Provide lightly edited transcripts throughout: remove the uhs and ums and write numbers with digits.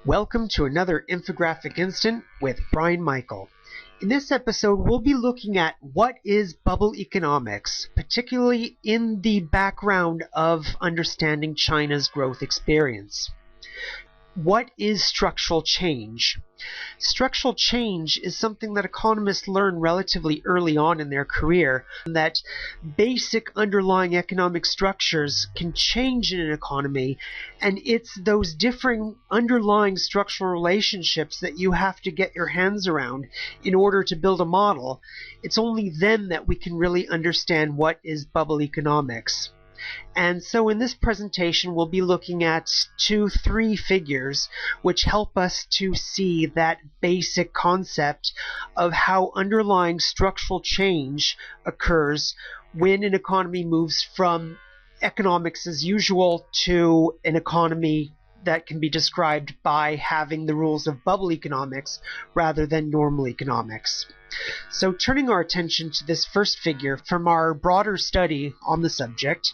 Welcome to another infographic instant with Brian Michael. In this episode, we'll be looking at what is bubble economics, particularly in the background of understanding China's growth experience. What is structural change? Structural change is something that economists learn relatively early on in their career, that basic underlying economic structures can change in an economy, and it's those differing underlying structural relationships that you have to get your hands around in order to build a model. It's only then that we can really understand what is bubble economics. And so in this presentation, we'll be looking at three figures which help us to see that basic concept of how underlying structural change occurs when an economy moves from economics as usual to an economy that can be described by having the rules of bubble economics rather than normal economics. So turning our attention to this first figure from our broader study on the subject,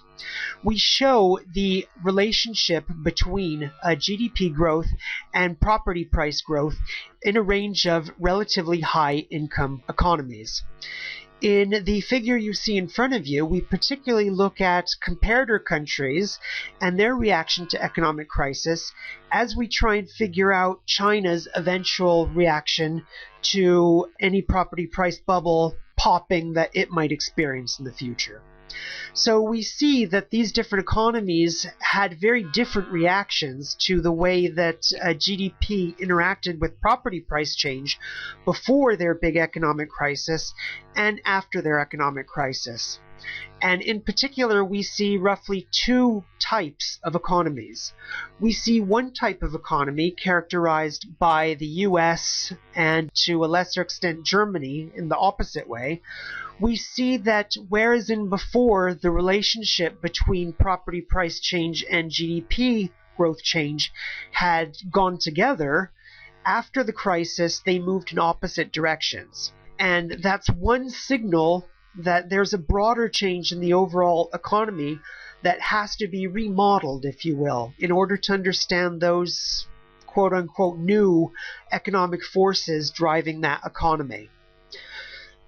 we show the relationship between GDP growth and property price growth in a range of relatively high income economies. In the figure you see in front of you, we particularly look at comparator countries and their reaction to economic crisis as we try and figure out China's eventual reaction to any property price bubble popping that it might experience in the future. So we see that these different economies had very different reactions to the way that GDP interacted with property price change before their big economic crisis and after their economic crisis. And in particular, we see roughly two types of economies. We see one type of economy characterized by the US and to a lesser extent Germany in the opposite way. We see that whereas in before the relationship between property price change and GDP growth change had gone together, after the crisis they moved in opposite directions. And that's one signal that there's a broader change in the overall economy that has to be remodeled, if you will, in order to understand those quote-unquote new economic forces driving that economy.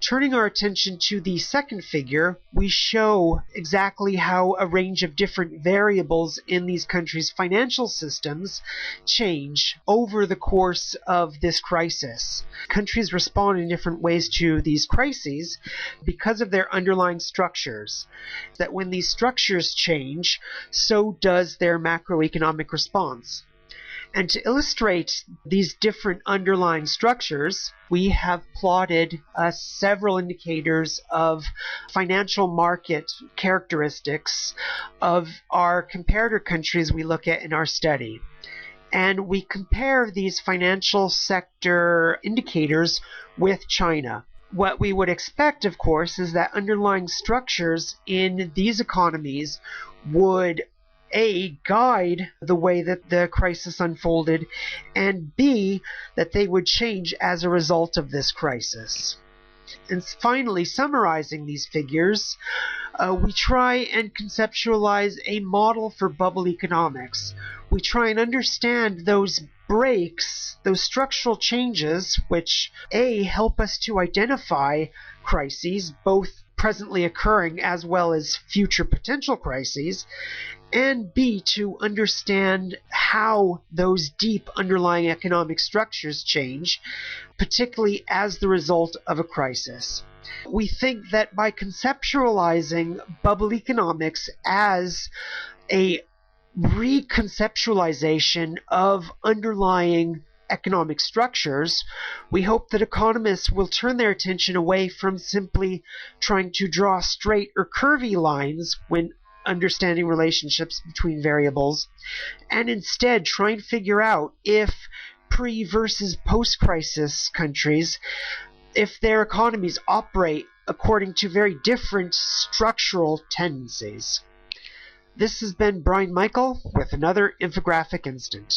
Turning our attention to the second figure, we show exactly how a range of different variables in these countries' financial systems change over the course of this crisis. Countries respond in different ways to these crises because of their underlying structures. That when these structures change, so does their macroeconomic response. And to illustrate these different underlying structures, we have plotted several indicators of financial market characteristics of our comparator countries we look at in our study. And we compare these financial sector indicators with China. What we would expect, of course, is that underlying structures in these economies would A, guide the way that the crisis unfolded, and B, that they would change as a result of this crisis. And finally, summarizing these figures, we try and conceptualize a model for bubble economics. We try and understand those breaks, those structural changes, which A, help us to identify crises, both presently occurring as well as future potential crises, and B, to understand how those deep underlying economic structures change, particularly as the result of a crisis. We think that by conceptualizing bubble economics as a reconceptualization of underlying economic structures, we hope that economists will turn their attention away from simply trying to draw straight or curvy lines when understanding relationships between variables, and instead try and figure out if pre versus post-crisis countries, if their economies operate according to very different structural tendencies. This has been Brian Michael with another infographic instant.